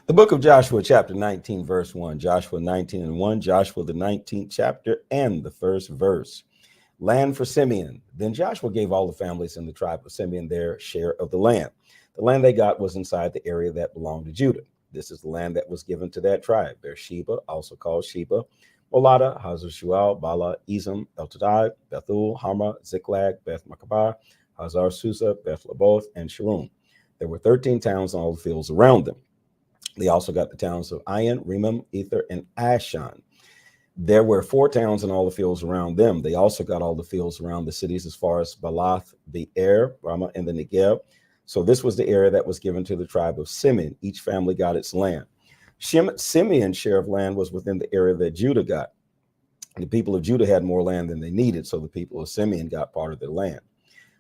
The book of Joshua, chapter 19, verse 1. Joshua 19 and 1. Joshua, the 19th chapter and the first verse. Land for Simeon. Then Joshua gave all the families in the tribe of Simeon their share of the land. The land they got was inside the area that belonged to Judah. This is the land that was given to that tribe. Beersheba, also called Sheba, Molada, Hazar Shual, Bala, Ezem, Eltadai, Bethul, Hama, Ziklag, Beth Makkabah, Hazar Susa, Beth Laboth, and Sharum. There were 13 towns and all the fields around them. They also got the towns of Ain, Remem, Ether, and Ashan. There were 4 towns and all the fields around them. They also got all the fields around the cities as far as Balath, Be'er, Ramah, and the Negev. So this was the area that was given to the tribe of Simeon. Each family got its land. Simeon's share of land was within the area that Judah got. The people of Judah had more land than they needed, so the people of Simeon got part of their land.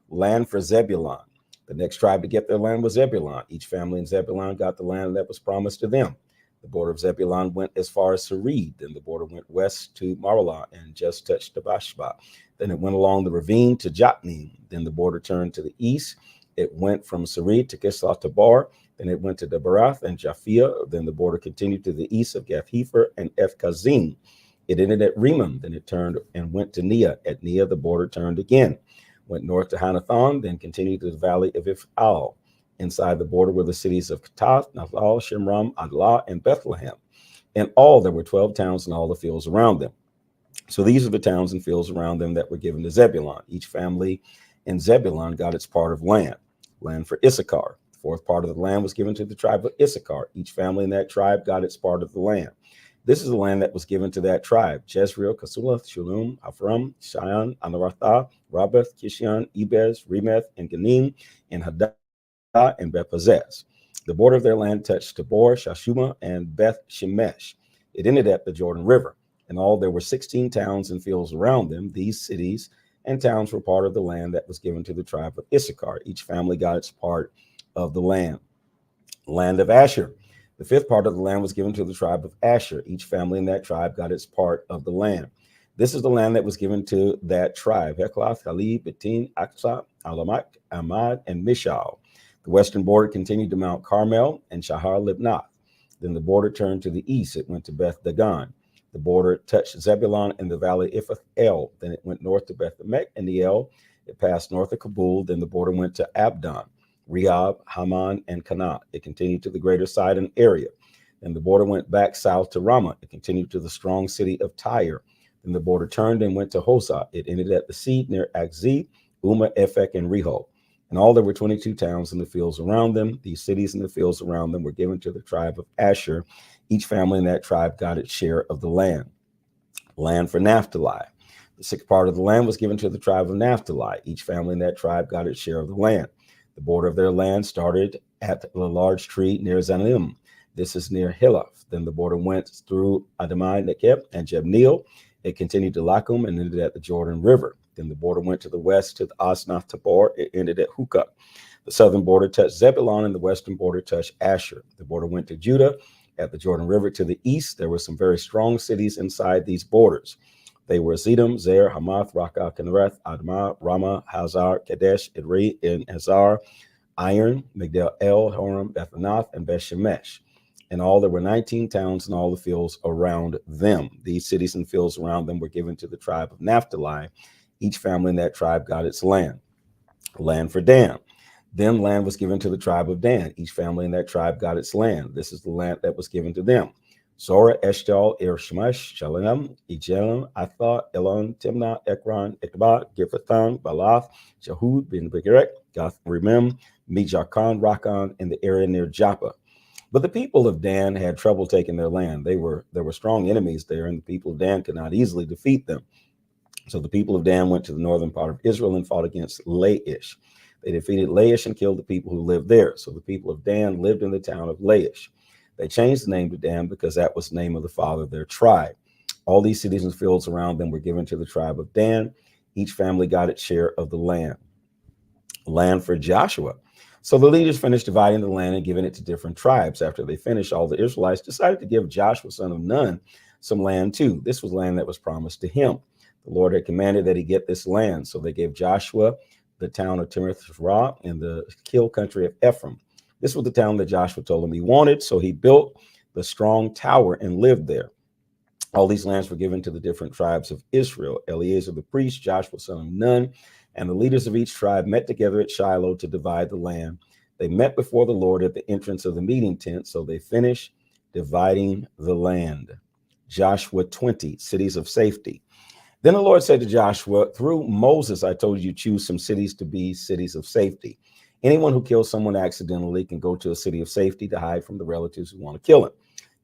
Land for Zebulun. The next tribe to get their land was Zebulun. Each family in Zebulun got the land that was promised to them. The border of Zebulun went as far as Sarid. Then the border went west to Maralah and just touched Tabashba. Then it went along the ravine to Jotnim. Then the border turned to the east. It went from Sarid to Kisloth Tabar. Then it went to Debarath and Japhia. Then the border continued to the east of Gath Hefer and Eth Kazim. It ended at Remem. Then it turned and went to Nia. At Nia, the border turned again. Went north to Hanathon, then continued to the valley of Ifal. Inside the border were the cities of Katath, Nathal, Shimram, Adlah, and Bethlehem. In all, there were 12 towns and all the fields around them. So these are the towns and fields around them that were given to Zebulun. Each family in Zebulun got its part of land. Land for Issachar. The fourth part of the land was given to the tribe of Issachar. Each family in that tribe got its part of the land. This is the land that was given to that tribe: Jezreel, Kasulath, Shulum, Ephraim, Shion, Anaratha, Rabbeth, Kishion, Ebez, Remeth, and Ganim, and Haddah, and Beth-Pazez. The border of their land touched Tabor, Shashuma, and Beth Shemesh. It ended at the Jordan River. In all, there were 16 towns and fields around them. These cities and towns were part of the land that was given to the tribe of Issachar. Each family got its part of the land. Land of Asher. The fifth part of the land was given to the tribe of Asher. Each family in that tribe got its part of the land. This is the land that was given to that tribe: Heklath, Halib, Betin, Aksa, Alamak, Amad, and Mishal. The western border continued to Mount Carmel and Shahar Libnath. Then the border turned to the east. It went to Beth Dagon. The border touched Zebulun in the valley of El. Then it went north to Beth Emek and the El. It passed north of Kabul. Then the border went to Abdon, Rehob, Haman, and Kanah. It continued to the greater Sidon area. Then the border went back south to Ramah. It continued to the strong city of Tyre. Then the border turned and went to Hosah. It ended at the sea near Akzi, Uma, Ephek, and Rehob. In all, there were 22 towns in the fields around them. These cities and the fields around them were given to the tribe of Asher. Each family in that tribe got its share of the land. Land for Naphtali. The sixth part of the land was given to the tribe of Naphtali. Each family in that tribe got its share of the land. The border of their land started at the large tree near Zanim. This is near Hilaph. Then the border went through Adamai, Nekeb, and Jebneel. It continued to Lakum and ended at the Jordan River. Then the border went to the west to the Asnath Tabor. It ended at Hukah. The southern border touched Zebulun and the western border touched Asher. The border went to Judah at the Jordan River to the east. There were some very strong cities inside these borders. They were Zedom, Zer, Hamath, Rakah, Kinnereth, Admah, Ramah, Hazar, Kadesh, Edrei, and Hazar, Iron, Migdal El, Horam, Bethanath, and Beth-Shemesh. In all, there were 19 towns and all the fields around them. These cities and fields around them were given to the tribe of Naphtali. Each family in that tribe got its land. Land for Dan. Then land was given to the tribe of Dan. Each family in that tribe got its land. This is the land that was given to them: Zorah, Eshtal, Ershmesh, Shalem, Ejelim, Atha, Elon, Timnah, Ekron, Ekbah, Giphathon, Balath, Jehud, Ben Begerek, Gath Remem, Mijakan, Rakan, in the area near Joppa. But the people of Dan had trouble taking their land. There were strong enemies there, and the people of Dan could not easily defeat them. So the people of Dan went to the northern part of Israel and fought against Laish. They defeated Laish and killed the people who lived there. So the people of Dan lived in the town of Laish. They changed the name to Dan because that was the name of the father of their tribe. All these cities and fields around them were given to the tribe of Dan. Each family got its share of the land. Land for Joshua. So the leaders finished dividing the land and giving it to different tribes. After they finished, all the Israelites decided to give Joshua, son of Nun, some land too. This was land that was promised to him. The Lord had commanded that he get this land. So they gave Joshua the town of Timnath-Serah in the hill country of Ephraim. This was the town that Joshua told him he wanted, so he built the strong tower and lived there. All these lands were given to the different tribes of Israel. Eleazar the priest, Joshua son of Nun, and the leaders of each tribe met together at Shiloh to divide the land. They met before the Lord at the entrance of the meeting tent, so they finished dividing the land. Joshua 20, cities of safety. Then the Lord said to Joshua, through Moses, I told you choose some cities to be cities of safety. Anyone who kills someone accidentally can go to a city of safety to hide from the relatives who want to kill him.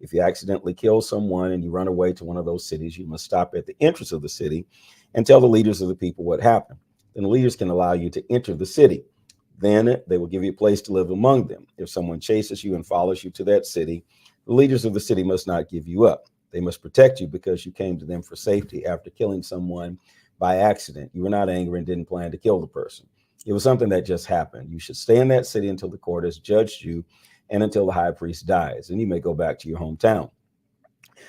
If you accidentally kill someone and you run away to one of those cities, you must stop at the entrance of the city and tell the leaders of the people what happened. Then the leaders can allow you to enter the city. Then they will give you a place to live among them. If someone chases you and follows you to that city, the leaders of the city must not give you up. They must protect you because you came to them for safety after killing someone by accident. You were not angry and didn't plan to kill the person. It was something that just happened. You should stay in that city until the court has judged you and until the high priest dies, and you may go back to your hometown.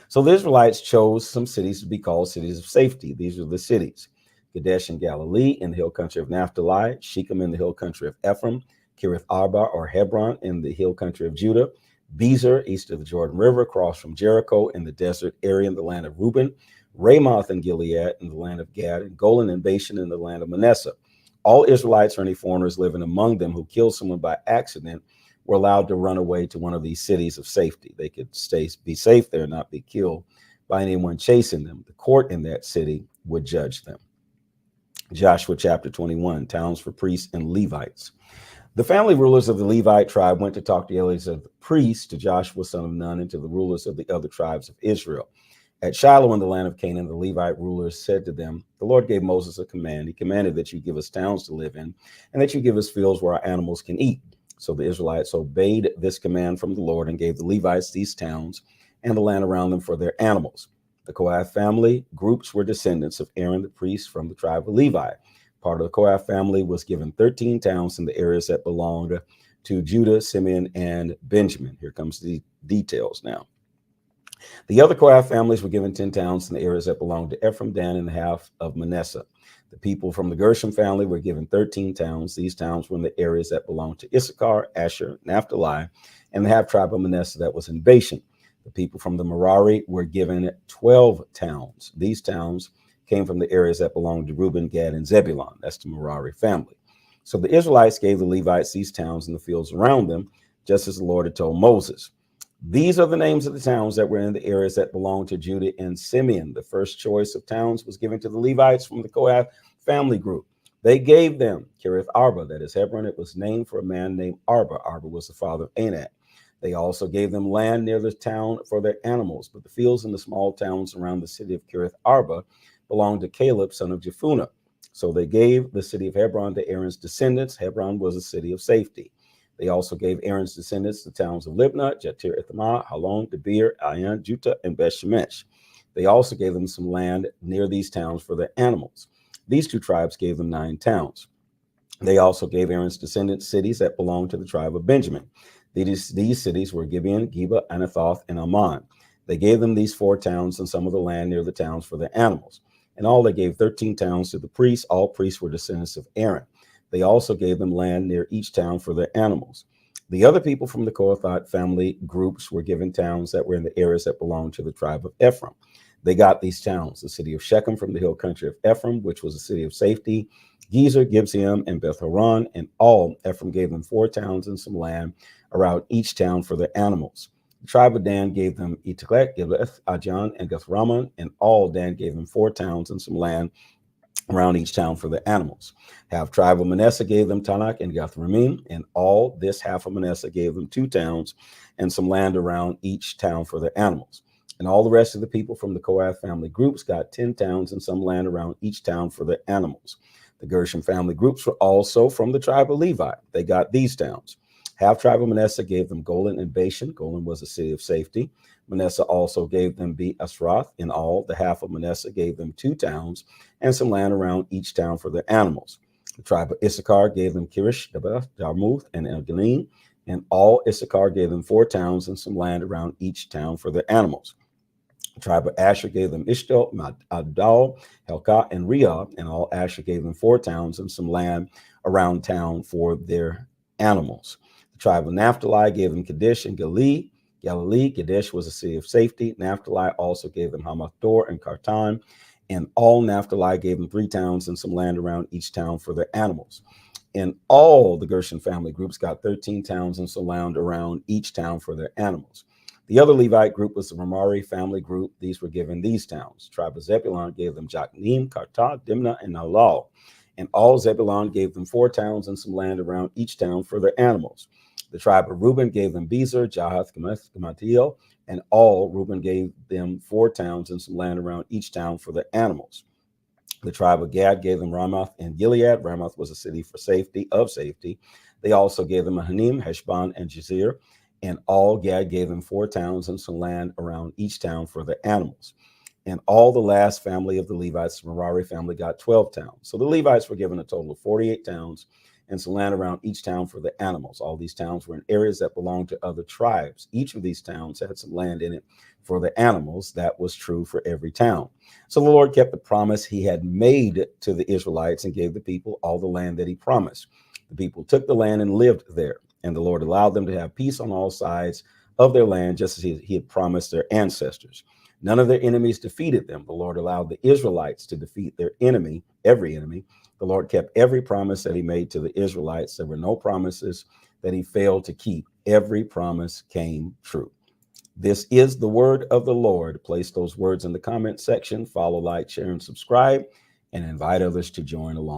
So the Israelites chose some cities to be called cities of safety. These are the cities: Kadesh in Galilee, in the hill country of Naphtali; Shechem in the hill country of Ephraim; Kiriath Arba or Hebron in the hill country of Judah; Bezer east of the Jordan River, across from Jericho in the desert area in the land of Reuben; Ramoth in Gilead in the land of Gad; and Golan and Bashan in the land of Manasseh. All Israelites or any foreigners living among them who killed someone by accident were allowed to run away to one of these cities of safety. They could be safe there, not be killed by anyone chasing them. The court in that city would judge them. Joshua chapter 21, towns for priests and Levites. The family rulers of the Levite tribe went to talk to Eleazar the priest, to Joshua son of Nun, and to the rulers of the other tribes of Israel. At Shiloh in the land of Canaan, the Levite rulers said to them, the Lord gave Moses a command. He commanded that you give us towns to live in and that you give us fields where our animals can eat. So the Israelites obeyed this command from the Lord and gave the Levites these towns and the land around them for their animals. The Kohath family groups were descendants of Aaron the priest from the tribe of Levi. Part of the Kohath family was given 13 towns in the areas that belonged to Judah, Simeon, and Benjamin. Here comes the details now. The other Kohath families were given 10 towns in the areas that belonged to Ephraim, Dan, and half of Manasseh. The people from the Gershon family were given 13 towns. These towns were in the areas that belonged to Issachar, Asher, Naphtali, and the half tribe of Manasseh that was in Bashan. The people from the Merari were given 12 towns. These towns came from the areas that belonged to Reuben, Gad, and Zebulun. That's the Merari family. So the Israelites gave the Levites these towns and the fields around them, just as the Lord had told Moses. These are the names of the towns that were in the areas that belonged to Judah and Simeon. The first choice of towns was given to the Levites from the Kohath family group. They gave them Kiriath Arba, that is Hebron. It was named for a man named Arba. Arba was the father of Anak. They also gave them land near the town for their animals, but the fields in the small towns around the city of Kiriath Arba belonged to Caleb, son of Jephunneh. So they gave the city of Hebron to Aaron's descendants. Hebron was a city of safety. They also gave Aaron's descendants the towns of Libnah, Jatir, Ithamah, Halon, Debir, Ayan, Juttah, and Beth-Shemesh. They also gave them some land near these towns for their animals. These two tribes gave them 9 towns. They also gave Aaron's descendants cities that belonged to the tribe of Benjamin. These cities were Gibeon, Geba, Anathoth, and Ammon. They gave them these 4 towns and some of the land near the towns for their animals. In all, they gave 13 towns to the priests. All priests were descendants of Aaron. They also gave them land near each town for their animals. The other people from the Kohathite family groups were given towns that were in the areas that belonged to the tribe of Ephraim. They got these towns: the city of Shechem from the hill country of Ephraim, which was a city of safety, Gezer, Gibeon, and Beth-horon. And all, Ephraim gave them 4 towns and some land around each town for their animals. The tribe of Dan gave them Eteklet, Gileth, Ajan, and Gath-Ramon. And all, Dan gave them 4 towns and some land around each town for the animals. Half tribe of Manasseh gave them Tanakh and Gath-Ramim, and all this half of Manasseh gave them 2 towns and some land around each town for their animals. And all the rest of the people from the Kohath family groups got 10 towns and some land around each town for their animals. The Gershon family groups were also from the tribe of Levi. They got these towns. Half tribe of Manasseh gave them Golan and Bashan. Golan was a city of safety. Manasseh also gave them Asroth. In all, the half of Manasseh gave them 2 towns and some land around each town for their animals. The tribe of Issachar gave them Kirish, Jarmuth, and El-Galim. And all, Issachar gave them 4 towns and some land around each town for their animals. The tribe of Asher gave them Ishtal, Adal, Helkah, and Rehob. And all, Asher gave them 4 towns and some land around town for their animals. Tribe of Naphtali gave them Kadesh and Galilee. Kadesh was a city of safety. Naphtali also gave them Hamathor and Kartan. And all Naphtali gave them 3 towns and some land around each town for their animals. And all the Gershon family groups got 13 towns and some land around each town for their animals. The other Levite group was the Merari family group. These were given these towns. Tribe of Zebulun gave them Jokneam, Karta, Dimnah, and Nalal. And all Zebulun gave them 4 towns and some land around each town for their animals. The tribe of Reuben gave them Bezer, Jahath, Gamatiel, and all Reuben gave them 4 towns and some land around each town for their animals. The tribe of Gad gave them Ramoth and Gilead. Ramoth was a city for safety. They also gave them Mahanim, Heshbon, and Jazer. And all Gad gave them 4 towns and some land around each town for their animals. And all the last family of the Levites, the Merari family, got 12 towns. So the Levites were given a total of 48 towns and some land around each town for the animals. All these towns were in areas that belonged to other tribes. Each of these towns had some land in it for the animals. That was true for every town. So the Lord kept the promise he had made to the Israelites and gave the people all the land that he promised. The people took the land and lived there. And the Lord allowed them to have peace on all sides of their land, just as he had promised their ancestors. None of their enemies defeated them. The Lord allowed the Israelites to defeat their enemy, every enemy. The Lord kept every promise that he made to the Israelites. There were no promises that he failed to keep. Every promise came true. This is the word of the Lord. Place those words in the comment section. Follow, like, share, and subscribe, and invite others to join along.